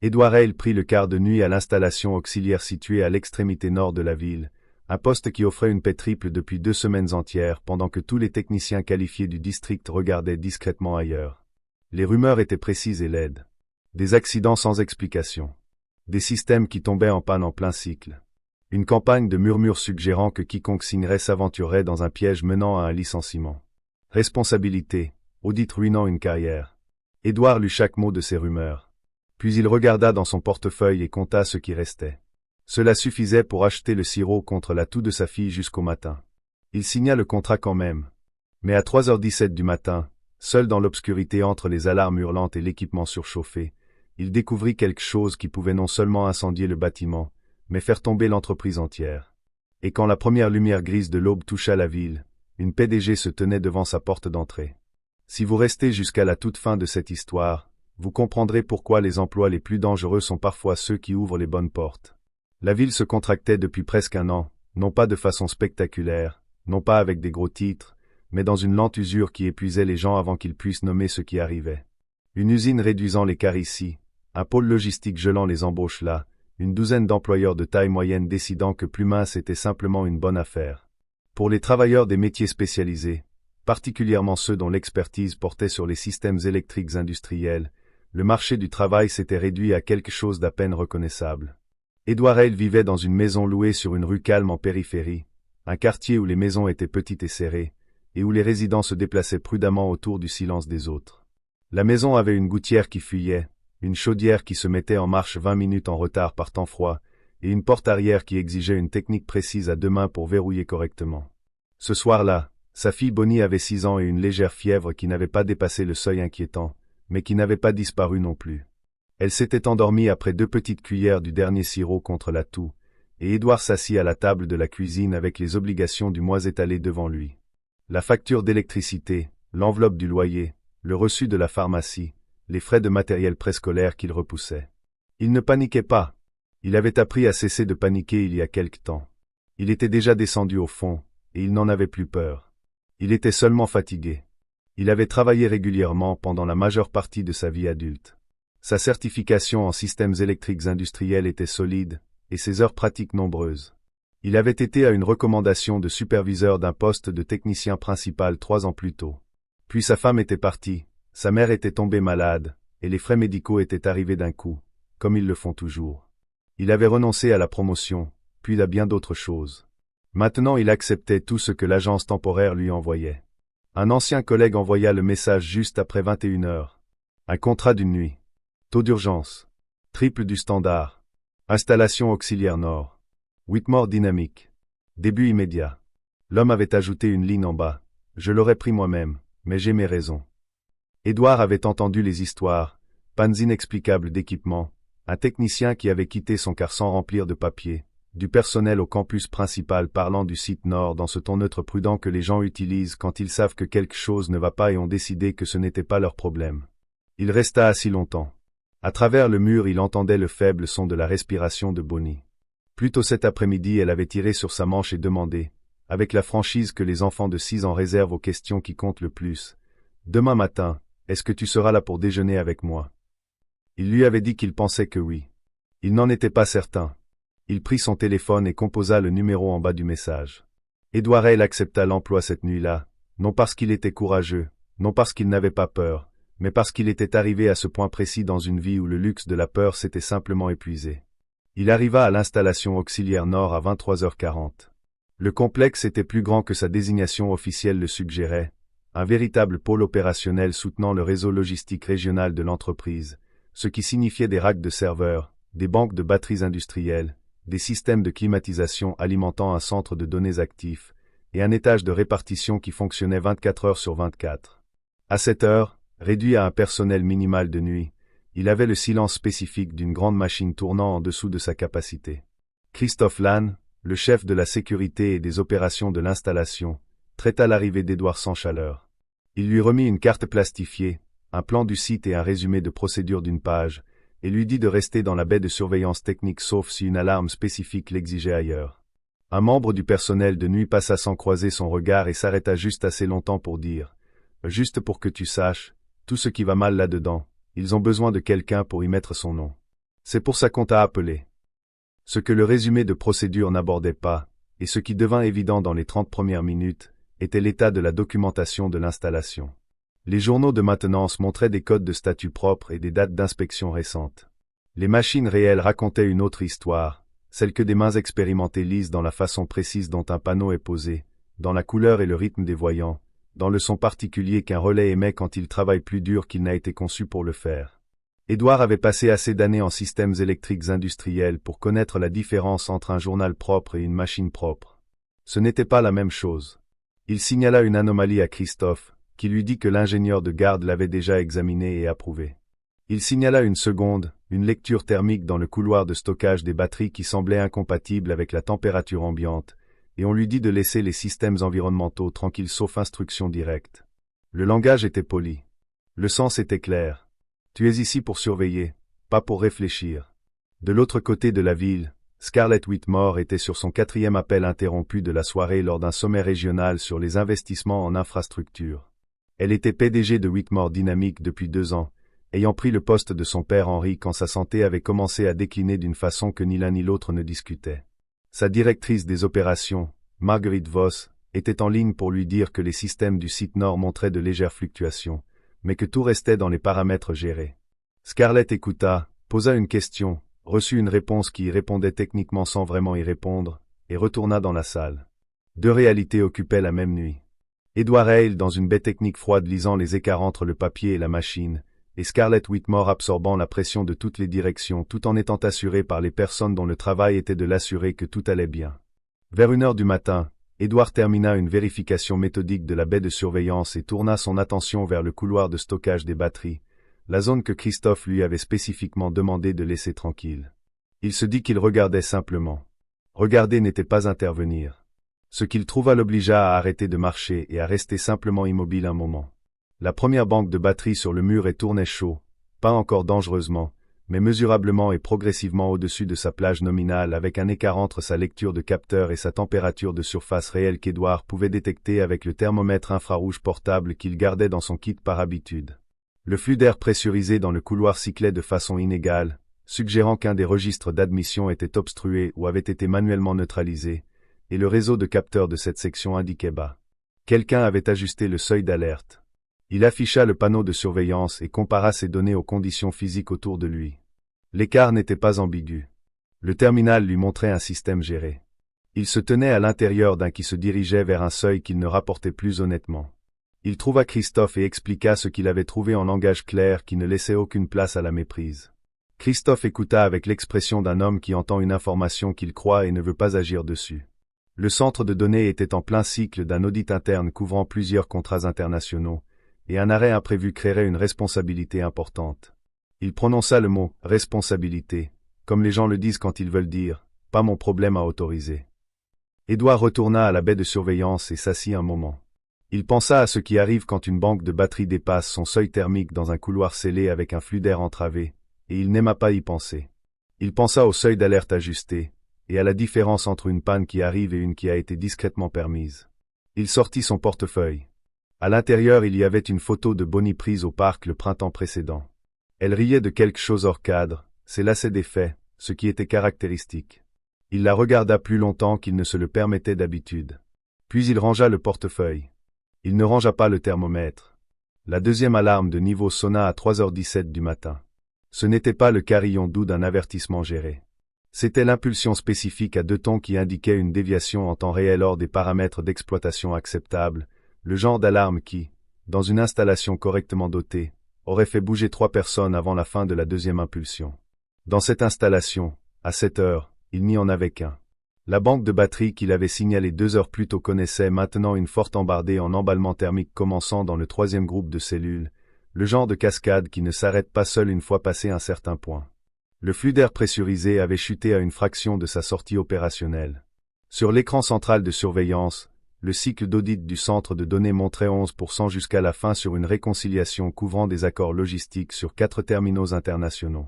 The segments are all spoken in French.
Édouard Hale prit le quart de nuit à l'installation auxiliaire située à l'extrémité nord de la ville, un poste qui offrait une paix triple depuis 2 semaines entières pendant que tous les techniciens qualifiés du district regardaient discrètement ailleurs. Les rumeurs étaient précises et laides. Des accidents sans explication. Des systèmes qui tombaient en panne en plein cycle. Une campagne de murmures suggérant que quiconque signerait s'aventurerait dans un piège menant à un licenciement. Responsabilité, audit ruinant une carrière. Édouard lut chaque mot de ces rumeurs. Puis il regarda dans son portefeuille et compta ce qui restait. Cela suffisait pour acheter le sirop contre la toux de sa fille jusqu'au matin. Il signa le contrat quand même. Mais à 3h17 du matin, seul dans l'obscurité entre les alarmes hurlantes et l'équipement surchauffé, il découvrit quelque chose qui pouvait non seulement incendier le bâtiment, mais faire tomber l'entreprise entière. Et quand la première lumière grise de l'aube toucha la ville, une PDG se tenait devant sa porte d'entrée. Si vous restez jusqu'à la toute fin de cette histoire, vous comprendrez pourquoi les emplois les plus dangereux sont parfois ceux qui ouvrent les bonnes portes. La ville se contractait depuis presque un an, non pas de façon spectaculaire, non pas avec des gros titres, mais dans une lente usure qui épuisait les gens avant qu'ils puissent nommer ce qui arrivait. Une usine réduisant l'écart ici, un pôle logistique gelant les embauches là, une douzaine d'employeurs de taille moyenne décidant que plus mince était simplement une bonne affaire. Pour les travailleurs des métiers spécialisés, particulièrement ceux dont l'expertise portait sur les systèmes électriques industriels, le marché du travail s'était réduit à quelque chose d'à peine reconnaissable. Édouard Hale vivait dans une maison louée sur une rue calme en périphérie, un quartier où les maisons étaient petites et serrées, et où les résidents se déplaçaient prudemment autour du silence des autres. La maison avait une gouttière qui fuyait, une chaudière qui se mettait en marche 20 minutes en retard par temps froid, et une porte arrière qui exigeait une technique précise à 2 mains pour verrouiller correctement. Ce soir-là, sa fille Bonnie avait 6 ans et une légère fièvre qui n'avait pas dépassé le seuil inquiétant, mais qui n'avait pas disparu non plus. Elle s'était endormie après 2 petites cuillères du dernier sirop contre la toux, et Édouard s'assit à la table de la cuisine avec les obligations du mois étalées devant lui. La facture d'électricité, l'enveloppe du loyer, le reçu de la pharmacie, les frais de matériel préscolaire qu'il repoussait. Il ne paniquait pas. Il avait appris à cesser de paniquer il y a quelque temps. Il était déjà descendu au fond, et il n'en avait plus peur. Il était seulement fatigué. Il avait travaillé régulièrement pendant la majeure partie de sa vie adulte. Sa certification en systèmes électriques industriels était solide, et ses heures pratiques nombreuses. Il avait été à une recommandation de superviseur d'un poste de technicien principal 3 ans plus tôt. Puis sa femme était partie, sa mère était tombée malade, et les frais médicaux étaient arrivés d'un coup, comme ils le font toujours. Il avait renoncé à la promotion, puis à bien d'autres choses. Maintenant il acceptait tout ce que l'agence temporaire lui envoyait. Un ancien collègue envoya le message juste après 21h. Un contrat d'une nuit. Taux d'urgence. Triple du standard. Installation auxiliaire nord. Whitmore dynamique. Début immédiat. L'homme avait ajouté une ligne en bas. Je l'aurais pris moi-même, mais j'ai mes raisons. Édouard avait entendu les histoires, pannes inexplicables d'équipement, un technicien qui avait quitté son car sans remplir de papier, du personnel au campus principal parlant du site nord dans ce ton neutre prudent que les gens utilisent quand ils savent que quelque chose ne va pas et ont décidé que ce n'était pas leur problème. Il resta assis longtemps. À travers le mur il entendait le faible son de la respiration de Bonnie. Plus tôt cet après-midi elle avait tiré sur sa manche et demandé, avec la franchise que les enfants de 6 ans réservent aux questions qui comptent le plus, « Demain matin, est-ce que tu seras là pour déjeuner avec moi ?» Il lui avait dit qu'il pensait que oui. Il n'en était pas certain. Il prit son téléphone et composa le numéro en bas du message. Édouard Hale accepta l'emploi cette nuit-là, non parce qu'il était courageux, non parce qu'il n'avait pas peur, mais parce qu'il était arrivé à ce point précis dans une vie où le luxe de la peur s'était simplement épuisé. Il arriva à l'installation auxiliaire nord à 23h40. Le complexe était plus grand que sa désignation officielle le suggérait, un véritable pôle opérationnel soutenant le réseau logistique régional de l'entreprise, ce qui signifiait des racks de serveurs, des banques de batteries industrielles, des systèmes de climatisation alimentant un centre de données actif, et un étage de répartition qui fonctionnait 24 heures sur 24. À cette heure, réduit à un personnel minimal de nuit, il avait le silence spécifique d'une grande machine tournant en dessous de sa capacité. Christophe Lannes, le chef de la sécurité et des opérations de l'installation, traita l'arrivée d'Édouard sans chaleur. Il lui remit une carte plastifiée, un plan du site et un résumé de procédure d'une page, et lui dit de rester dans la baie de surveillance technique sauf si une alarme spécifique l'exigeait ailleurs. Un membre du personnel de nuit passa sans croiser son regard et s'arrêta juste assez longtemps pour dire « Juste pour que tu saches, tout ce qui va mal là-dedans, ils ont besoin de quelqu'un pour y mettre son nom. » C'est pour ça qu'on t'a appelé. Ce que le résumé de procédure n'abordait pas, et ce qui devint évident dans les 30 premières minutes, était l'état de la documentation de l'installation. Les journaux de maintenance montraient des codes de statut propres et des dates d'inspection récentes. Les machines réelles racontaient une autre histoire, celle que des mains expérimentées lisent dans la façon précise dont un panneau est posé, dans la couleur et le rythme des voyants, dans le son particulier qu'un relais émet quand il travaille plus dur qu'il n'a été conçu pour le faire. Édouard avait passé assez d'années en systèmes électriques industriels pour connaître la différence entre un journal propre et une machine propre. Ce n'était pas la même chose. Il signala une anomalie à Christophe, qui lui dit que l'ingénieur de garde l'avait déjà examiné et approuvé. Il signala une seconde, une lecture thermique dans le couloir de stockage des batteries qui semblait incompatible avec la température ambiante, et on lui dit de laisser les systèmes environnementaux tranquilles sauf instruction directe. Le langage était poli. Le sens était clair. Tu es ici pour surveiller, pas pour réfléchir. De l'autre côté de la ville, Scarlett Whitmore était sur son 4e appel interrompu de la soirée lors d'un sommet régional sur les investissements en infrastructure. Elle était PDG de Whitmore Dynamics depuis 2 ans, ayant pris le poste de son père Henry quand sa santé avait commencé à décliner d'une façon que ni l'un ni l'autre ne discutait. Sa directrice des opérations, Marguerite Voss, était en ligne pour lui dire que les systèmes du site nord montraient de légères fluctuations, mais que tout restait dans les paramètres gérés. Scarlett écouta, posa une question, reçut une réponse qui y répondait techniquement sans vraiment y répondre, et retourna dans la salle. 2 réalités occupaient la même nuit. Édouard Hale dans une baie technique froide lisant les écarts entre le papier et la machine, et Scarlett Whitmore absorbant la pression de toutes les directions tout en étant assuré par les personnes dont le travail était de l'assurer que tout allait bien. Vers 1 heure du matin, Édouard termina une vérification méthodique de la baie de surveillance et tourna son attention vers le couloir de stockage des batteries, la zone que Christophe lui avait spécifiquement demandé de laisser tranquille. Il se dit qu'il regardait simplement. Regarder n'était pas intervenir. Ce qu'il trouva l'obligea à arrêter de marcher et à rester simplement immobile un moment. La première banque de batterie sur le mur tournait chaud, pas encore dangereusement, mais mesurablement et progressivement au-dessus de sa plage nominale avec un écart entre sa lecture de capteur et sa température de surface réelle qu'Édouard pouvait détecter avec le thermomètre infrarouge portable qu'il gardait dans son kit par habitude. Le flux d'air pressurisé dans le couloir cyclait de façon inégale, suggérant qu'un des registres d'admission était obstrué ou avait été manuellement neutralisé, et le réseau de capteurs de cette section indiquait bas. Quelqu'un avait ajusté le seuil d'alerte. Il afficha le panneau de surveillance et compara ces données aux conditions physiques autour de lui. L'écart n'était pas ambigu. Le terminal lui montrait un système géré. Il se tenait à l'intérieur d'un qui se dirigeait vers un seuil qu'il ne rapportait plus honnêtement. Il trouva Christophe et expliqua ce qu'il avait trouvé en langage clair qui ne laissait aucune place à la méprise. Christophe écouta avec l'expression d'un homme qui entend une information qu'il croit et ne veut pas agir dessus. Le centre de données était en plein cycle d'un audit interne couvrant plusieurs contrats internationaux, et un arrêt imprévu créerait une responsabilité importante. Il prononça le mot « responsabilité », comme les gens le disent quand ils veulent dire « pas mon problème à autoriser ». Édouard retourna à la baie de surveillance et s'assit un moment. Il pensa à ce qui arrive quand une banque de batterie dépasse son seuil thermique dans un couloir scellé avec un flux d'air entravé, et il n'aima pas y penser. Il pensa au seuil d'alerte ajusté, et à la différence entre une panne qui arrive et une qui a été discrètement permise. Il sortit son portefeuille. À l'intérieur il y avait une photo de Bonnie prise au parc le printemps précédent. Elle riait de quelque chose hors cadre, s'élassait des faits, ce qui était caractéristique. Il la regarda plus longtemps qu'il ne se le permettait d'habitude. Puis il rangea le portefeuille. Il ne rangea pas le thermomètre. La deuxième alarme de niveau sonna à 3h17 du matin. Ce n'était pas le carillon doux d'un avertissement géré. C'était l'impulsion spécifique à 2 tons qui indiquait une déviation en temps réel hors des paramètres d'exploitation acceptables, le genre d'alarme qui, dans une installation correctement dotée, aurait fait bouger 3 personnes avant la fin de la deuxième impulsion. Dans cette installation, à 7 heures, il n'y en avait qu'un. La banque de batterie qu'il avait signalée 2 heures plus tôt connaissait maintenant une forte embardée en emballement thermique commençant dans le 3e groupe de cellules, le genre de cascade qui ne s'arrête pas seul une fois passé un certain point. Le flux d'air pressurisé avait chuté à une fraction de sa sortie opérationnelle. Sur l'écran central de surveillance, le cycle d'audit du centre de données montrait 11% jusqu'à la fin sur une réconciliation couvrant des accords logistiques sur 4 terminaux internationaux.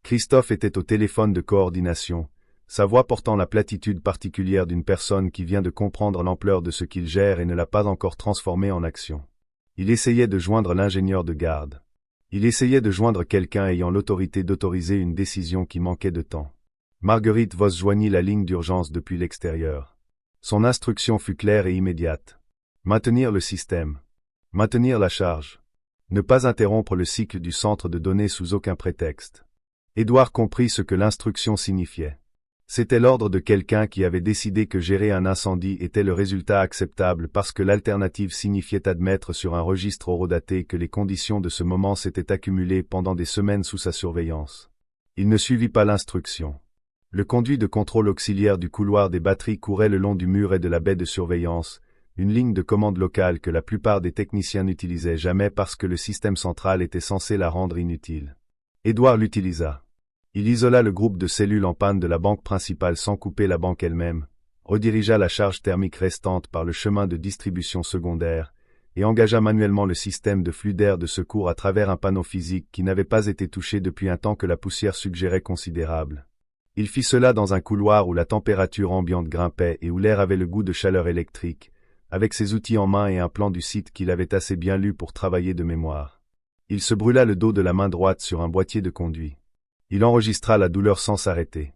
Christophe était au téléphone de coordination, sa voix portant la platitude particulière d'une personne qui vient de comprendre l'ampleur de ce qu'il gère et ne l'a pas encore transformé en action. Il essayait de joindre l'ingénieur de garde. Il essayait de joindre quelqu'un ayant l'autorité d'autoriser une décision qui manquait de temps. Marguerite Voss joignit la ligne d'urgence depuis l'extérieur. Son instruction fut claire et immédiate. Maintenir le système. Maintenir la charge. Ne pas interrompre le cycle du centre de données sous aucun prétexte. Édouard comprit ce que l'instruction signifiait. C'était l'ordre de quelqu'un qui avait décidé que gérer un incendie était le résultat acceptable parce que l'alternative signifiait admettre sur un registre horodaté que les conditions de ce moment s'étaient accumulées pendant des semaines sous sa surveillance. Il ne suivit pas l'instruction. Le conduit de contrôle auxiliaire du couloir des batteries courait le long du mur et de la baie de surveillance, une ligne de commande locale que la plupart des techniciens n'utilisaient jamais parce que le système central était censé la rendre inutile. Édouard l'utilisa. Il isola le groupe de cellules en panne de la banque principale sans couper la banque elle-même, redirigea la charge thermique restante par le chemin de distribution secondaire, et engagea manuellement le système de flux d'air de secours à travers un panneau physique qui n'avait pas été touché depuis un temps que la poussière suggérait considérable. Il fit cela dans un couloir où la température ambiante grimpait et où l'air avait le goût de chaleur électrique, avec ses outils en main et un plan du site qu'il avait assez bien lu pour travailler de mémoire. Il se brûla le dos de la main droite sur un boîtier de conduit. Il enregistra la douleur sans s'arrêter.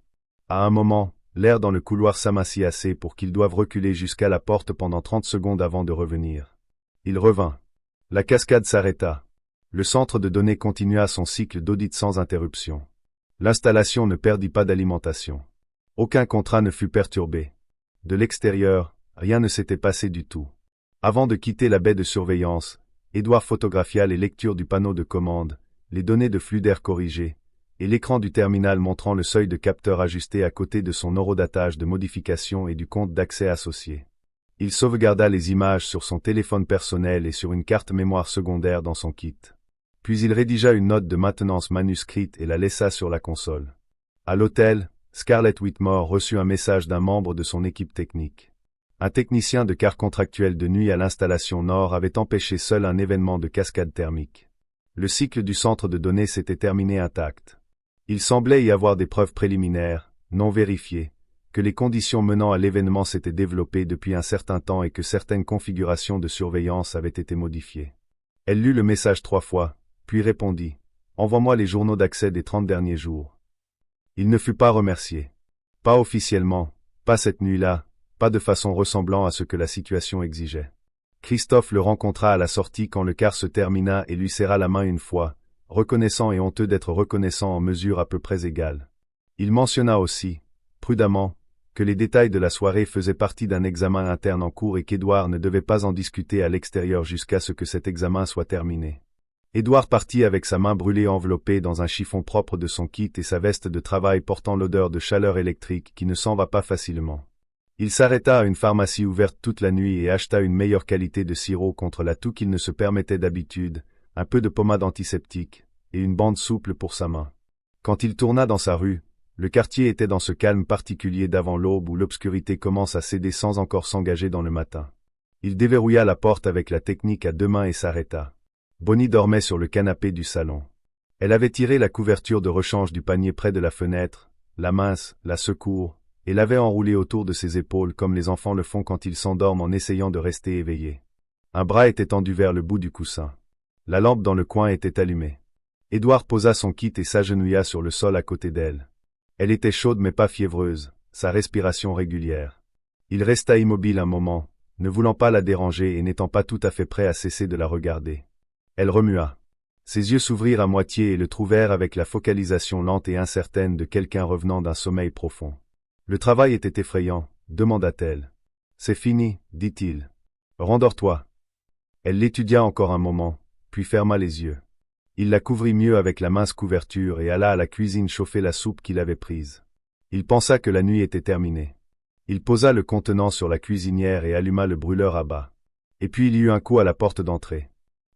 À un moment, l'air dans le couloir s'amincit assez pour qu'il doive reculer jusqu'à la porte pendant 30 secondes avant de revenir. Il revint. La cascade s'arrêta. Le centre de données continua son cycle d'audit sans interruption. L'installation ne perdit pas d'alimentation. Aucun contrat ne fut perturbé. De l'extérieur, rien ne s'était passé du tout. Avant de quitter la baie de surveillance, Édouard photographia les lectures du panneau de commande, les données de flux d'air corrigées, et l'écran du terminal montrant le seuil de capteur ajusté à côté de son horodatage de modification et du compte d'accès associé. Il sauvegarda les images sur son téléphone personnel et sur une carte mémoire secondaire dans son kit. Puis il rédigea une note de maintenance manuscrite et la laissa sur la console. À l'hôtel, Scarlett Whitmore reçut un message d'un membre de son équipe technique. Un technicien de car contractuel de nuit à l'installation Nord avait empêché seul un événement de cascade thermique. Le cycle du centre de données s'était terminé intact. Il semblait y avoir des preuves préliminaires, non vérifiées, que les conditions menant à l'événement s'étaient développées depuis un certain temps et que certaines configurations de surveillance avaient été modifiées. Elle lut le message 3 fois, puis répondit « Envoie-moi les journaux d'accès des 30 derniers jours. » Il ne fut pas remercié. Pas officiellement, pas cette nuit-là, pas de façon ressemblant à ce que la situation exigeait. Christophe le rencontra à la sortie quand le car se termina et lui serra la main une fois, reconnaissant et honteux d'être reconnaissant en mesure à peu près égale. Il mentionna aussi, prudemment, que les détails de la soirée faisaient partie d'un examen interne en cours et qu'Édouard ne devait pas en discuter à l'extérieur jusqu'à ce que cet examen soit terminé. Édouard partit avec sa main brûlée enveloppée dans un chiffon propre de son kit et sa veste de travail portant l'odeur de chaleur électrique qui ne s'en va pas facilement. Il s'arrêta à une pharmacie ouverte toute la nuit et acheta une meilleure qualité de sirop contre la toux qu'il ne se permettait d'habitude, un peu de pommade antiseptique, et une bande souple pour sa main. Quand il tourna dans sa rue, le quartier était dans ce calme particulier d'avant l'aube où l'obscurité commence à céder sans encore s'engager dans le matin. Il déverrouilla la porte avec la technique à 2 mains et s'arrêta. Bonnie dormait sur le canapé du salon. Elle avait tiré la couverture de rechange du panier près de la fenêtre, la mince, la secours, et l'avait enroulée autour de ses épaules comme les enfants le font quand ils s'endorment en essayant de rester éveillés. Un bras était tendu vers le bout du coussin. La lampe dans le coin était allumée. Édouard posa son kit et s'agenouilla sur le sol à côté d'elle. Elle était chaude mais pas fiévreuse, sa respiration régulière. Il resta immobile un moment, ne voulant pas la déranger et n'étant pas tout à fait prêt à cesser de la regarder. Elle remua. Ses yeux s'ouvrirent à moitié et le trouvèrent avec la focalisation lente et incertaine de quelqu'un revenant d'un sommeil profond. Le travail était effrayant, demanda-t-elle. C'est fini, dit-il. Rendors-toi. Elle l'étudia encore un moment, puis ferma les yeux. Il la couvrit mieux avec la mince couverture et alla à la cuisine chauffer la soupe qu'il avait prise. Il pensa que la nuit était terminée. Il posa le contenant sur la cuisinière et alluma le brûleur à bas. Et puis il y eut un coup à la porte d'entrée.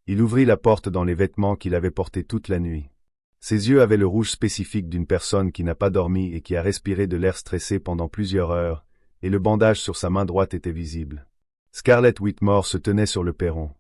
Il ouvrit la porte dans les vêtements qu'il avait portés toute la nuit. Ses yeux avaient le rouge spécifique d'une personne qui n'a pas dormi et qui a respiré de l'air stressé pendant plusieurs heures, et le bandage sur sa main droite était visible. Scarlett Whitmore se tenait sur le perron.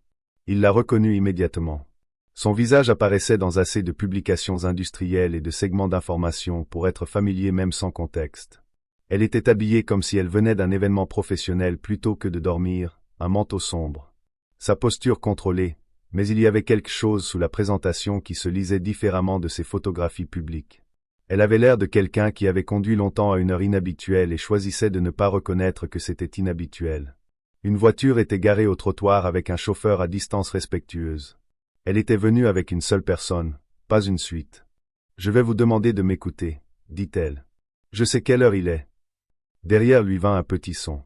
Il la reconnut immédiatement. Son visage apparaissait dans assez de publications industrielles et de segments d'information pour être familier même sans contexte. Elle était habillée comme si elle venait d'un événement professionnel plutôt que de dormir, un manteau sombre. Sa posture contrôlée, Mais il y avait quelque chose sous la présentation qui se lisait différemment de ses photographies publiques. Elle avait l'air de quelqu'un qui avait conduit longtemps à une heure inhabituelle et choisissait de ne pas reconnaître que c'était inhabituel. Une voiture était garée au trottoir avec un chauffeur à distance respectueuse. Elle était venue avec une seule personne, pas une suite. « Je vais vous demander de m'écouter, » dit-elle. « Je sais quelle heure il est. » Derrière lui vint un petit son.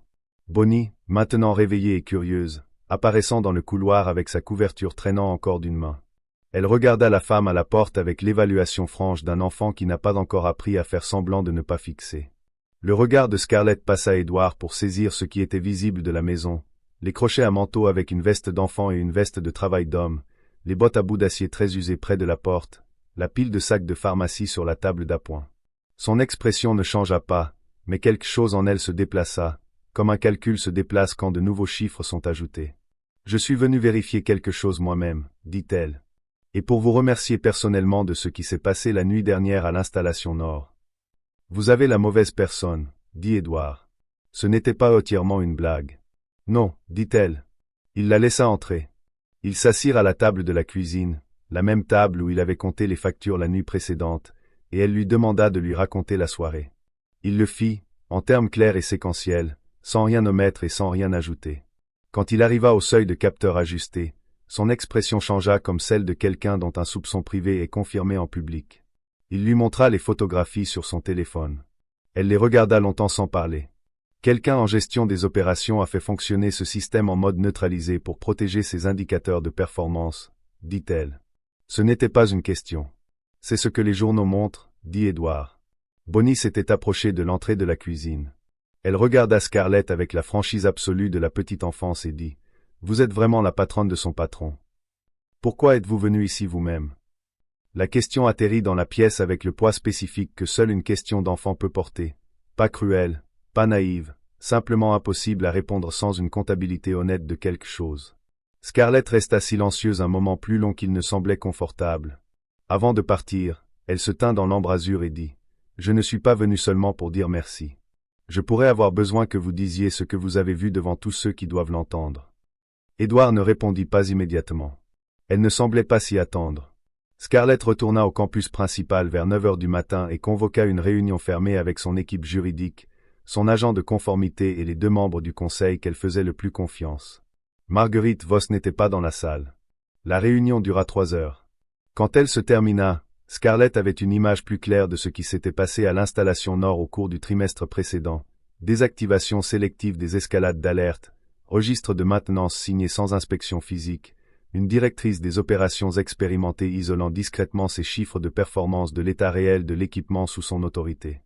Bonnie, maintenant réveillée et curieuse, apparaissant dans le couloir avec sa couverture traînant encore d'une main. Elle regarda la femme à la porte avec l'évaluation franche d'un enfant qui n'a pas encore appris à faire semblant de ne pas fixer. Le regard de Scarlett passa à Édouard pour saisir ce qui était visible de la maison, les crochets à manteau avec une veste d'enfant et une veste de travail d'homme, les bottes à bout d'acier très usées près de la porte, la pile de sacs de pharmacie sur la table d'appoint. Son expression ne changea pas, mais quelque chose en elle se déplaça, comme un calcul se déplace quand de nouveaux chiffres sont ajoutés. « Je suis venu vérifier quelque chose moi-même, » dit-elle. « Et pour vous remercier personnellement de ce qui s'est passé la nuit dernière à l'installation Nord. »« Vous avez la mauvaise personne, » dit Édouard. Ce n'était pas entièrement une blague. « Non, » dit-elle. Il la laissa entrer. Ils s'assirent à la table de la cuisine, la même table où il avait compté les factures la nuit précédente, et elle lui demanda de lui raconter la soirée. Il le fit, en termes clairs et séquentiels, sans rien omettre et sans rien ajouter. Quand il arriva au seuil de capteur ajusté, son expression changea comme celle de quelqu'un dont un soupçon privé est confirmé en public. Il lui montra les photographies sur son téléphone. Elle les regarda longtemps sans parler. Quelqu'un en gestion des opérations a fait fonctionner ce système en mode neutralisé pour protéger ses indicateurs de performance, dit-elle. Ce n'était pas une question. C'est ce que les journaux montrent, dit Édouard. Bonnie s'était approchée de l'entrée de la cuisine. Elle regarda Scarlett avec la franchise absolue de la petite enfance et dit « Vous êtes vraiment la patronne de son patron. Pourquoi êtes-vous venu ici vous-même » La question atterrit dans la pièce avec le poids spécifique que seule une question d'enfant peut porter. Pas cruelle, pas naïve, simplement impossible à répondre sans une comptabilité honnête de quelque chose. Scarlett resta silencieuse un moment plus long qu'il ne semblait confortable. Avant de partir, elle se tint dans l'embrasure et dit « Je ne suis pas venu seulement pour dire merci. Je pourrais avoir besoin que vous disiez ce que vous avez vu devant tous ceux qui doivent l'entendre. » Édouard ne répondit pas immédiatement. Elle ne semblait pas s'y attendre. Scarlett retourna au campus principal vers 9 heures du matin et convoqua une réunion fermée avec son équipe juridique, son agent de conformité et les 2 membres du conseil qu'elle faisait le plus confiance. Marguerite Voss n'était pas dans la salle. La réunion dura 3 heures. Quand elle se termina, Scarlett avait une image plus claire de ce qui s'était passé à l'installation Nord au cours du trimestre précédent. Désactivation sélective des escalades d'alerte, registre de maintenance signé sans inspection physique, une directrice des opérations expérimentée isolant discrètement ses chiffres de performance de l'état réel de l'équipement sous son autorité.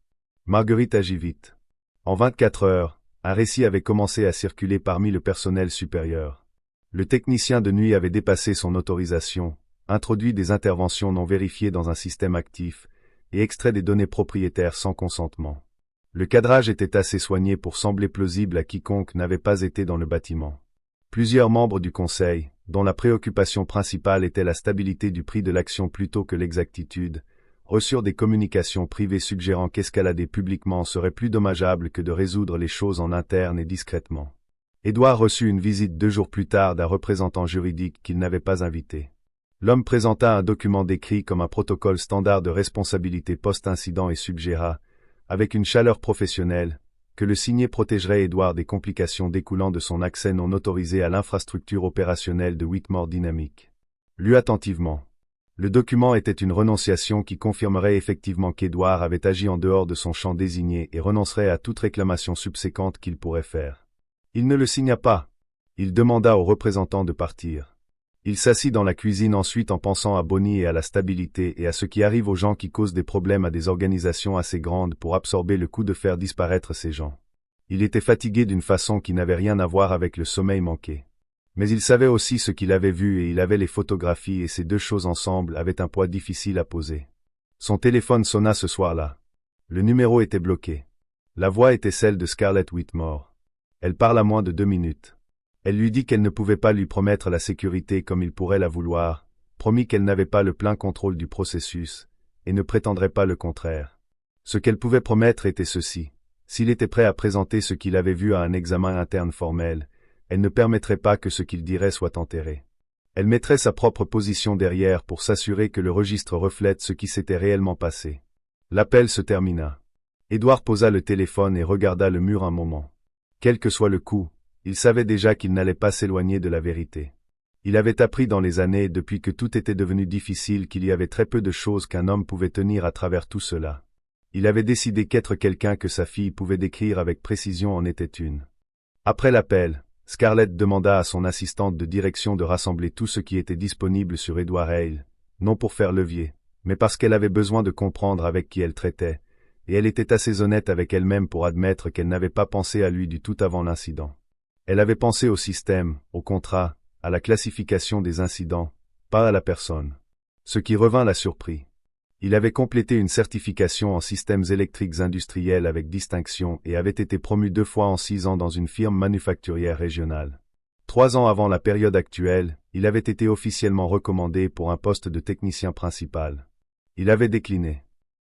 Marguerite agit vite. En 24 heures, un récit avait commencé à circuler parmi le personnel supérieur. Le technicien de nuit avait dépassé son autorisation, introduit des interventions non vérifiées dans un système actif, et extrait des données propriétaires sans consentement. Le cadrage était assez soigné pour sembler plausible à quiconque n'avait pas été dans le bâtiment. Plusieurs membres du conseil, dont la préoccupation principale était la stabilité du prix de l'action plutôt que l'exactitude, reçurent des communications privées suggérant qu'escalader publiquement serait plus dommageable que de résoudre les choses en interne et discrètement. Édouard reçut une visite 2 jours plus tard d'un représentant juridique qu'il n'avait pas invité. L'homme présenta un document décrit comme un protocole standard de responsabilité post-incident et suggéra, avec une chaleur professionnelle, que le signé protégerait Édouard des complications découlant de son accès non autorisé à l'infrastructure opérationnelle de Whitmore Dynamics. Lu attentivement. Le document était une renonciation qui confirmerait effectivement qu'Édouard avait agi en dehors de son champ désigné et renoncerait à toute réclamation subséquente qu'il pourrait faire. Il ne le signa pas. Il demanda au représentant de partir. Il s'assit dans la cuisine ensuite en pensant à Bonnie et à la stabilité et à ce qui arrive aux gens qui causent des problèmes à des organisations assez grandes pour absorber le coup de faire disparaître ces gens. Il était fatigué d'une façon qui n'avait rien à voir avec le sommeil manqué. Mais il savait aussi ce qu'il avait vu et il avait les photographies et ces 2 choses ensemble avaient un poids difficile à poser. Son téléphone sonna ce soir-là. Le numéro était bloqué. La voix était celle de Scarlett Whitmore. Elle parla moins de 2 minutes. Elle lui dit qu'elle ne pouvait pas lui promettre la sécurité comme il pourrait la vouloir, promit qu'elle n'avait pas le plein contrôle du processus, et ne prétendrait pas le contraire. Ce qu'elle pouvait promettre était ceci. S'il était prêt à présenter ce qu'il avait vu à un examen interne formel, elle ne permettrait pas que ce qu'il dirait soit enterré. Elle mettrait sa propre position derrière pour s'assurer que le registre reflète ce qui s'était réellement passé. L'appel se termina. Édouard posa le téléphone et regarda le mur un moment. Quel que soit le coup, il savait déjà qu'il n'allait pas s'éloigner de la vérité. Il avait appris dans les années depuis que tout était devenu difficile qu'il y avait très peu de choses qu'un homme pouvait tenir à travers tout cela. Il avait décidé qu'être quelqu'un que sa fille pouvait décrire avec précision en était une. Après l'appel, Scarlett demanda à son assistante de direction de rassembler tout ce qui était disponible sur Edward Hale, non pour faire levier, mais parce qu'elle avait besoin de comprendre avec qui elle traitait, et elle était assez honnête avec elle-même pour admettre qu'elle n'avait pas pensé à lui du tout avant l'incident. Elle avait pensé au système, au contrat, à la classification des incidents, pas à la personne. Ce qui revint la surprit. Il avait complété une certification en systèmes électriques industriels avec distinction et avait été promu 2 fois en 6 ans dans une firme manufacturière régionale. 3 ans avant la période actuelle, il avait été officiellement recommandé pour un poste de technicien principal. Il avait décliné.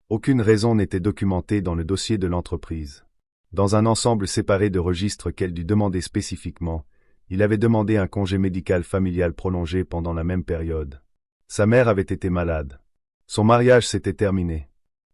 Aucune raison n'était documentée dans le dossier de l'entreprise. Dans un ensemble séparé de registres qu'elle dut demander spécifiquement, il avait demandé un congé médical familial prolongé pendant la même période. Sa mère avait été malade. Son mariage s'était terminé.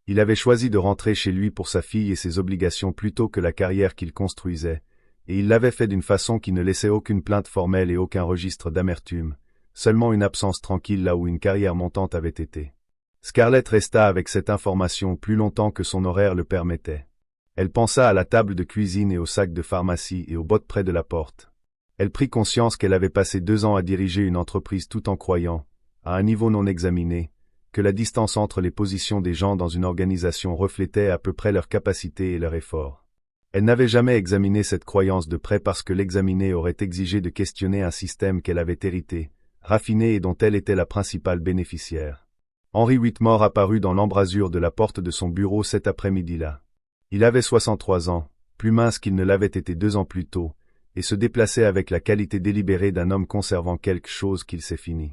Il avait choisi de rentrer chez lui pour sa fille et ses obligations plutôt que la carrière qu'il construisait, et il l'avait fait d'une façon qui ne laissait aucune plainte formelle et aucun registre d'amertume, seulement une absence tranquille là où une carrière montante avait été. Scarlett resta avec cette information plus longtemps que son horaire le permettait. Elle pensa à la table de cuisine et au sac de pharmacie et aux bottes près de la porte. Elle prit conscience qu'elle avait passé 2 ans à diriger une entreprise tout en croyant, à un niveau non examiné, que la distance entre les positions des gens dans une organisation reflétait à peu près leur capacité et leur effort. Elle n'avait jamais examiné cette croyance de près parce que l'examiner aurait exigé de questionner un système qu'elle avait hérité, raffiné et dont elle était la principale bénéficiaire. Henry Whitmore apparut dans l'embrasure de la porte de son bureau cet après-midi-là. Il avait 63 ans, plus mince qu'il ne l'avait été 2 ans plus tôt, et se déplaçait avec la qualité délibérée d'un homme conservant quelque chose qu'il sait fini.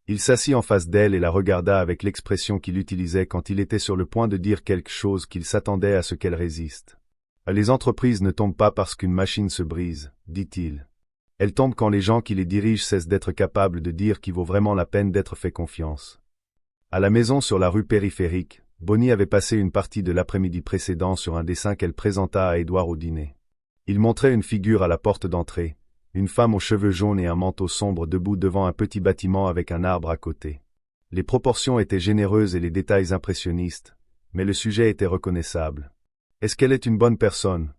Il s'assit en face d'elle et la regarda avec l'expression qu'il utilisait quand il était sur le point de dire quelque chose qu'il s'attendait à ce qu'elle résiste. « Les entreprises ne tombent pas parce qu'une machine se brise, dit-il. Elles tombent quand les gens qui les dirigent cessent d'être capables de dire qu'il vaut vraiment la peine d'être fait confiance. » À la maison sur la rue périphérique, Bonnie avait passé une partie de l'après-midi précédent sur un dessin qu'elle présenta à Édouard au dîner. Il montrait une figure à la porte d'entrée, une femme aux cheveux jaunes et un manteau sombre debout devant un petit bâtiment avec un arbre à côté. Les proportions étaient généreuses et les détails impressionnistes, mais le sujet était reconnaissable. Est-ce qu'elle est une bonne personne?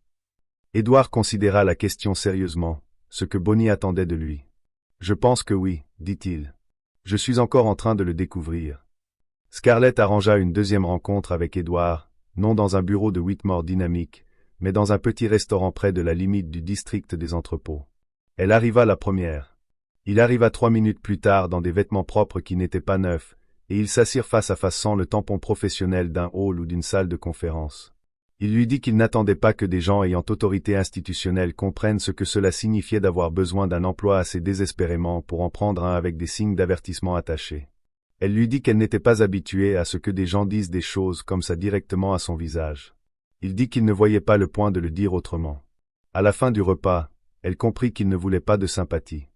Édouard considéra la question sérieusement, ce que Bonnie attendait de lui. Je pense que oui, dit-il. Je suis encore en train de le découvrir. Scarlett arrangea une deuxième rencontre avec Édouard, non dans un bureau de Whitmore dynamique, mais dans un petit restaurant près de la limite du district des entrepôts. Elle arriva la première. Il arriva 3 minutes plus tard dans des vêtements propres qui n'étaient pas neufs, et ils s'assirent face à face sans le tampon professionnel d'un hall ou d'une salle de conférence. Il lui dit qu'il n'attendait pas que des gens ayant autorité institutionnelle comprennent ce que cela signifiait d'avoir besoin d'un emploi assez désespérément pour en prendre un avec des signes d'avertissement attachés. Elle lui dit qu'elle n'était pas habituée à ce que des gens disent des choses comme ça directement à son visage. Il dit qu'il ne voyait pas le point de le dire autrement. À la fin du repas, elle comprit qu'il ne voulait pas de sympathie.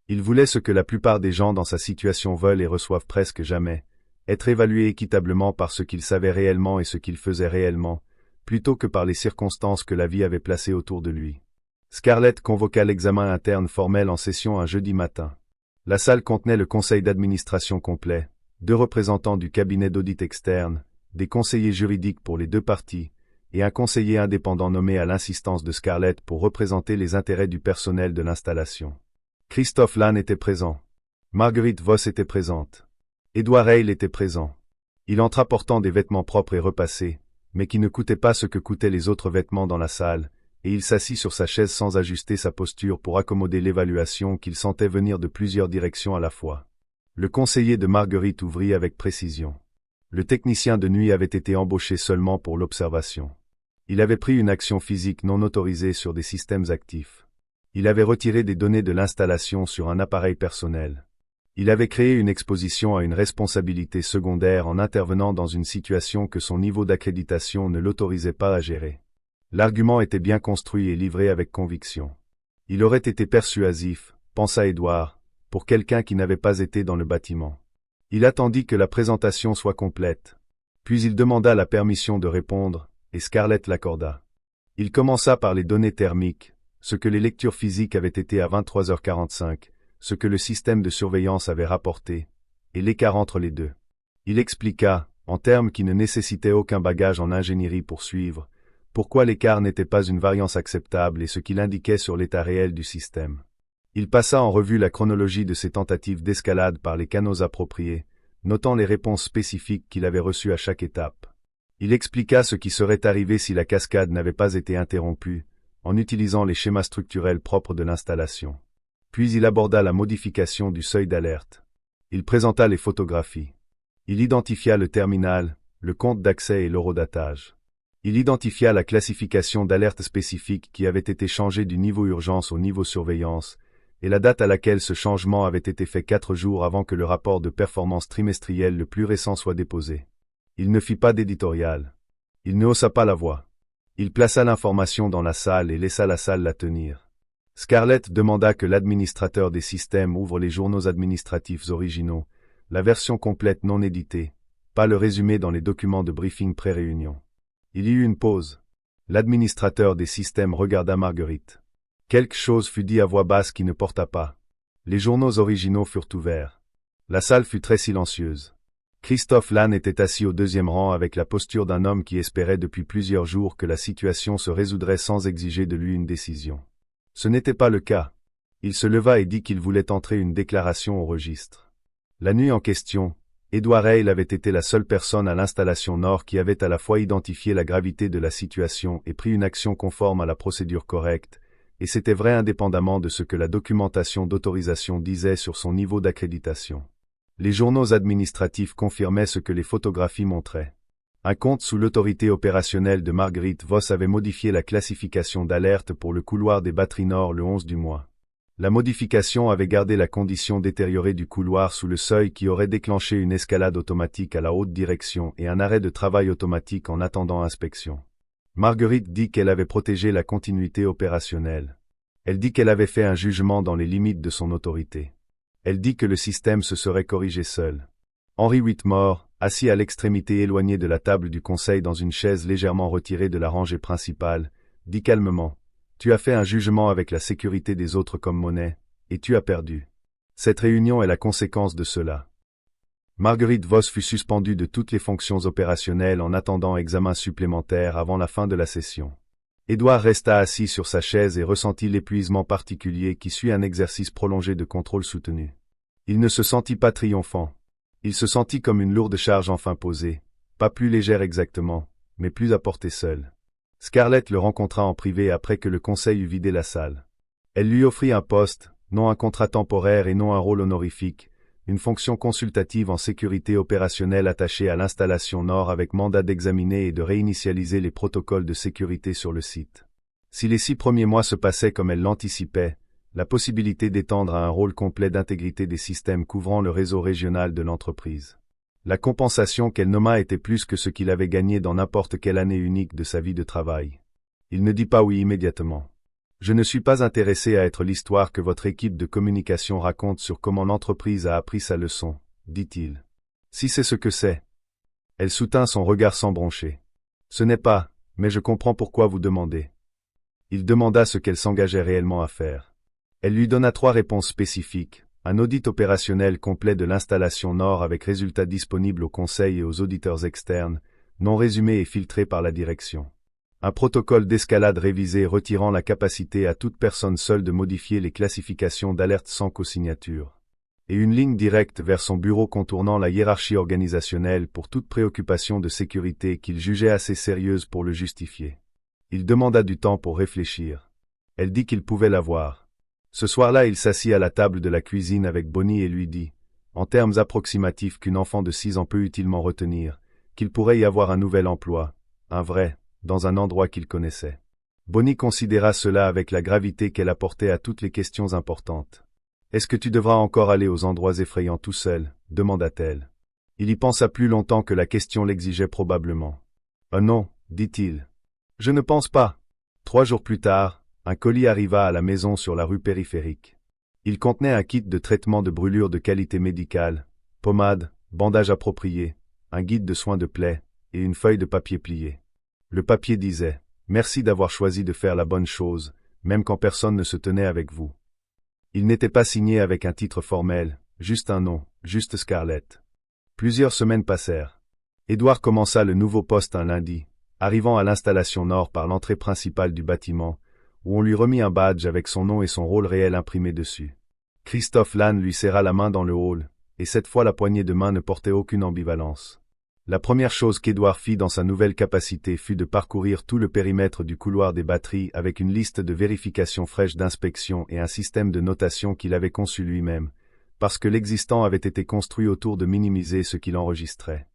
Il voulait ce que la plupart des gens dans sa situation veulent et reçoivent presque jamais, être évalués équitablement par ce qu'ils savaient réellement et ce qu'ils faisaient réellement, plutôt que par les circonstances que la vie avait placées autour de lui. Scarlett convoqua l'examen interne formel en session un jeudi matin. La salle contenait le conseil d'administration complet, 2 représentants du cabinet d'audit externe, des conseillers juridiques pour les 2 parties, et un conseiller indépendant nommé à l'insistance de Scarlett pour représenter les intérêts du personnel de l'installation. Christophe Lann était présent. Marguerite Voss était présente. Édouard Hale était présent. Il entra portant des vêtements propres et repassés, mais qui ne coûtaient pas ce que coûtaient les autres vêtements dans la salle, et il s'assit sur sa chaise sans ajuster sa posture pour accommoder l'évaluation qu'il sentait venir de plusieurs directions à la fois. Le conseiller de Marguerite ouvrit avec précision. Le technicien de nuit avait été embauché seulement pour l'observation. Il avait pris une action physique non autorisée sur des systèmes actifs. Il avait retiré des données de l'installation sur un appareil personnel. Il avait créé une exposition à une responsabilité secondaire en intervenant dans une situation que son niveau d'accréditation ne l'autorisait pas à gérer. L'argument était bien construit et livré avec conviction. Il aurait été persuasif, pensa Édouard, pour quelqu'un qui n'avait pas été dans le bâtiment. Il attendit que la présentation soit complète. Puis il demanda la permission de répondre, et Scarlett l'accorda. Il commença par les données thermiques, ce que les lectures physiques avaient été à 23h45, ce que le système de surveillance avait rapporté, et l'écart entre les deux. Il expliqua, en termes qui ne nécessitaient aucun bagage en ingénierie pour suivre, pourquoi l'écart n'était pas une variance acceptable et ce qu'il indiquait sur l'état réel du système. Il passa en revue la chronologie de ses tentatives d'escalade par les canaux appropriés, notant les réponses spécifiques qu'il avait reçues à chaque étape. Il expliqua ce qui serait arrivé si la cascade n'avait pas été interrompue, en utilisant les schémas structurels propres de l'installation. Puis il aborda la modification du seuil d'alerte. Il présenta les photographies. Il identifia le terminal, le compte d'accès et l'horodatage. Il identifia la classification d'alerte spécifique qui avait été changée du niveau urgence au niveau surveillance, et la date à laquelle ce changement avait été fait 4 jours avant que le rapport de performance trimestriel le plus récent soit déposé. Il ne fit pas d'éditorial. Il ne haussa pas la voix. Il plaça l'information dans la salle et laissa la salle la tenir. Scarlett demanda que l'administrateur des systèmes ouvre les journaux administratifs originaux, la version complète non éditée, pas le résumé dans les documents de briefing pré-réunion. Il y eut une pause. L'administrateur des systèmes regarda Marguerite. Quelque chose fut dit à voix basse qui ne porta pas. Les journaux originaux furent ouverts. La salle fut très silencieuse. Christophe Lannes était assis au 2e rang avec la posture d'un homme qui espérait depuis plusieurs jours que la situation se résoudrait sans exiger de lui une décision. Ce n'était pas le cas. Il se leva et dit qu'il voulait entrer une déclaration au registre. La nuit en question, Édouard Hale avait été la seule personne à l'installation Nord qui avait à la fois identifié la gravité de la situation et pris une action conforme à la procédure correcte, et c'était vrai indépendamment de ce que la documentation d'autorisation disait sur son niveau d'accréditation. Les journaux administratifs confirmaient ce que les photographies montraient. Un compte sous l'autorité opérationnelle de Marguerite Voss avait modifié la classification d'alerte pour le couloir des batteries Nord le 11 du mois. La modification avait gardé la condition détériorée du couloir sous le seuil qui aurait déclenché une escalade automatique à la haute direction et un arrêt de travail automatique en attendant inspection. Marguerite dit qu'elle avait protégé la continuité opérationnelle. Elle dit qu'elle avait fait un jugement dans les limites de son autorité. Elle dit que le système se serait corrigé seul. Henry Whitmore, assis à l'extrémité éloignée de la table du conseil dans une chaise légèrement retirée de la rangée principale, dit calmement: « Tu as fait un jugement avec la sécurité des autres comme monnaie, et tu as perdu. Cette réunion est la conséquence de cela. » Marguerite Voss fut suspendue de toutes les fonctions opérationnelles en attendant examen supplémentaire avant la fin de la session. Édouard resta assis sur sa chaise et ressentit l'épuisement particulier qui suit un exercice prolongé de contrôle soutenu. Il ne se sentit pas triomphant. Il se sentit comme une lourde charge enfin posée, pas plus légère exactement, mais plus à portée seule. Scarlett le rencontra en privé après que le conseil eut vidé la salle. Elle lui offrit un poste, non un contrat temporaire et non un rôle honorifique, une fonction consultative en sécurité opérationnelle attachée à l'installation Nord avec mandat d'examiner et de réinitialiser les protocoles de sécurité sur le site. Si les 6 premiers mois se passaient comme elle l'anticipait, la possibilité d'étendre à un rôle complet d'intégrité des systèmes couvrant le réseau régional de l'entreprise. La compensation qu'elle nomma était plus que ce qu'il avait gagné dans n'importe quelle année unique de sa vie de travail. Il ne dit pas oui immédiatement. Je ne suis pas intéressé à être l'histoire que votre équipe de communication raconte sur comment l'entreprise a appris sa leçon, dit-il. Si c'est ce que c'est. Elle soutint son regard sans broncher. Ce n'est pas, mais je comprends pourquoi vous demandez. Il demanda ce qu'elle s'engageait réellement à faire. Elle lui donna 3 réponses spécifiques, un audit opérationnel complet de l'installation Nord avec résultats disponibles au conseil et aux auditeurs externes, non résumés et filtrés par la direction. Un protocole d'escalade révisé retirant la capacité à toute personne seule de modifier les classifications d'alerte sans co-signature. Et une ligne directe vers son bureau contournant la hiérarchie organisationnelle pour toute préoccupation de sécurité qu'il jugeait assez sérieuse pour le justifier. Il demanda du temps pour réfléchir. Elle dit qu'il pouvait l'avoir. Ce soir-là, il s'assit à la table de la cuisine avec Bonnie et lui dit, en termes approximatifs qu'une enfant de 6 ans peut utilement retenir, qu'il pourrait y avoir un nouvel emploi, un vrai, dans un endroit qu'il connaissait. Bonnie considéra cela avec la gravité qu'elle apportait à toutes les questions importantes. « Est-ce que tu devras encore aller aux endroits effrayants tout seul ?» demanda-t-elle. Il y pensa plus longtemps que la question l'exigeait probablement. « Oh non, dit-il. Je ne pense pas. » 3 jours plus tard, un colis arriva à la maison sur la rue périphérique. Il contenait un kit de traitement de brûlure de qualité médicale, pommade, bandage approprié, un guide de soins de plaie, et une feuille de papier pliée. Le papier disait « Merci d'avoir choisi de faire la bonne chose, même quand personne ne se tenait avec vous. » Il n'était pas signé avec un titre formel, juste un nom, juste Scarlett. Plusieurs semaines passèrent. Édouard commença le nouveau poste un lundi, arrivant à l'installation nord par l'entrée principale du bâtiment, où on lui remit un badge avec son nom et son rôle réel imprimé dessus. Christophe Lannes lui serra la main dans le hall, et cette fois la poignée de main ne portait aucune ambivalence. La première chose qu'Édouard fit dans sa nouvelle capacité fut de parcourir tout le périmètre du couloir des batteries avec une liste de vérifications fraîches d'inspection et un système de notation qu'il avait conçu lui-même, parce que l'existant avait été construit autour de minimiser ce qu'il enregistrait.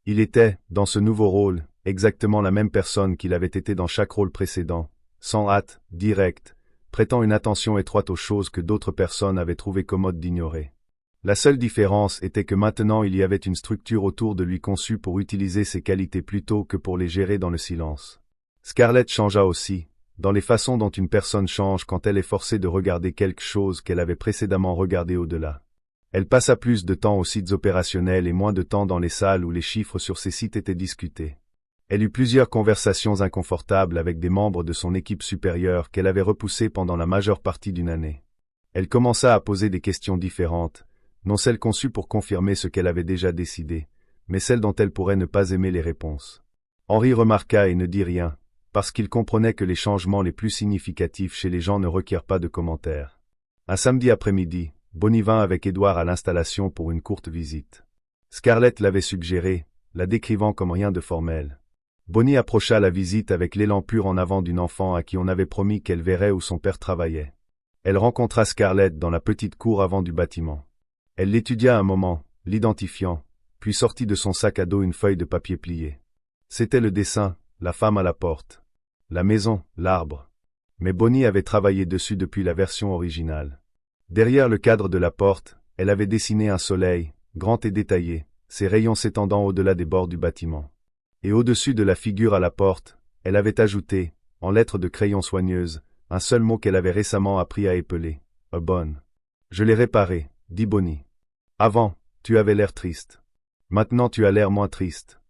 Il était, dans ce nouveau rôle, exactement la même personne qu'il avait été dans chaque rôle précédent, sans hâte, direct, prêtant une attention étroite aux choses que d'autres personnes avaient trouvé commode d'ignorer. La seule différence était que maintenant il y avait une structure autour de lui conçue pour utiliser ses qualités plutôt que pour les gérer dans le silence. Scarlett changea aussi, dans les façons dont une personne change quand elle est forcée de regarder quelque chose qu'elle avait précédemment regardé au-delà. Elle passa plus de temps aux sites opérationnels et moins de temps dans les salles où les chiffres sur ces sites étaient discutés. Elle eut plusieurs conversations inconfortables avec des membres de son équipe supérieure qu'elle avait repoussés pendant la majeure partie d'une année. Elle commença à poser des questions différentes, non celles conçues pour confirmer ce qu'elle avait déjà décidé, mais celles dont elle pourrait ne pas aimer les réponses. Henri remarqua et ne dit rien, parce qu'il comprenait que les changements les plus significatifs chez les gens ne requièrent pas de commentaires. Un samedi après-midi, Bonnie vint avec Édouard à l'installation pour une courte visite. Scarlett l'avait suggéré, la décrivant comme rien de formel. Bonnie approcha la visite avec l'élan pur en avant d'une enfant à qui on avait promis qu'elle verrait où son père travaillait. Elle rencontra Scarlett dans la petite cour avant du bâtiment. Elle l'étudia un moment, l'identifiant, puis sortit de son sac à dos une feuille de papier pliée. C'était le dessin, la femme à la porte. La maison, l'arbre. Mais Bonnie avait travaillé dessus depuis la version originale. Derrière le cadre de la porte, elle avait dessiné un soleil, grand et détaillé, ses rayons s'étendant au-delà des bords du bâtiment. Et au-dessus de la figure à la porte, elle avait ajouté, en lettres de crayon soigneuses, un seul mot qu'elle avait récemment appris à épeler, « a bonne ». « Je l'ai réparé », dit Bonnie. « Avant, tu avais l'air triste. Maintenant tu as l'air moins triste. »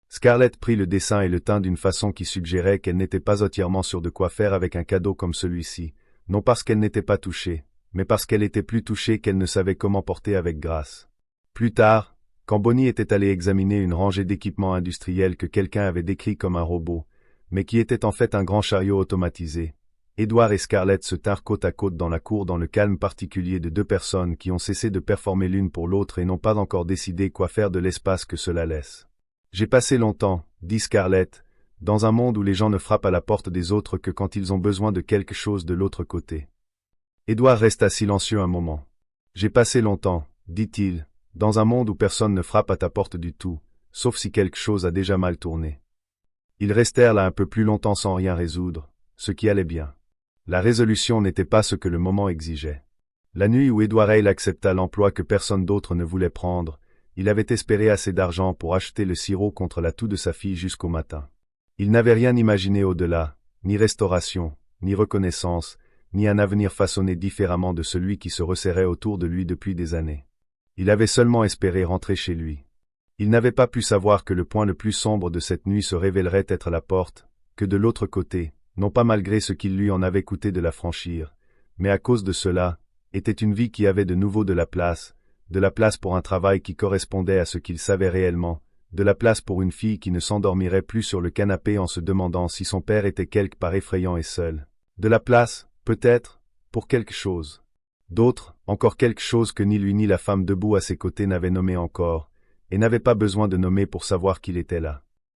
Scarlett prit le dessin et le tint d'une façon qui suggérait qu'elle n'était pas entièrement sûre de quoi faire avec un cadeau comme celui-ci, non parce qu'elle n'était pas touchée, mais parce qu'elle était plus touchée qu'elle ne savait comment porter avec grâce. Plus tard, quand Bonnie était allée examiner une rangée d'équipements industriels que quelqu'un avait décrit comme un robot, mais qui était en fait un grand chariot automatisé, Édouard et Scarlett se tinrent côte à côte dans la cour dans le calme particulier de deux personnes qui ont cessé de performer l'une pour l'autre et n'ont pas encore décidé quoi faire de l'espace que cela laisse. « J'ai passé longtemps, dit Scarlett, dans un monde où les gens ne frappent à la porte des autres que quand ils ont besoin de quelque chose de l'autre côté. » Édouard resta silencieux un moment. « J'ai passé longtemps, dit-il, dans un monde où personne ne frappe à ta porte du tout, sauf si quelque chose a déjà mal tourné. » Ils restèrent là un peu plus longtemps sans rien résoudre, ce qui allait bien. La résolution n'était pas ce que le moment exigeait. La nuit où Édouard Hale accepta l'emploi que personne d'autre ne voulait prendre, il avait espéré assez d'argent pour acheter le sirop contre la toux de sa fille jusqu'au matin. Il n'avait rien imaginé au-delà, ni restauration, ni reconnaissance, ni un avenir façonné différemment de celui qui se resserrait autour de lui depuis des années. Il avait seulement espéré rentrer chez lui. Il n'avait pas pu savoir que le point le plus sombre de cette nuit se révélerait être la porte, que de l'autre côté, non pas malgré ce qu'il lui en avait coûté de la franchir, mais à cause de cela, était une vie qui avait de nouveau de la place pour un travail qui correspondait à ce qu'il savait réellement, de la place pour une fille qui ne s'endormirait plus sur le canapé en se demandant si son père était quelque part effrayant et seul, de la place, peut-être, pour quelque chose. D'autres, encore quelque chose que ni lui ni la femme debout à ses côtés n'avaient nommé encore, et n'avaient pas besoin de nommer pour savoir qu'il était là.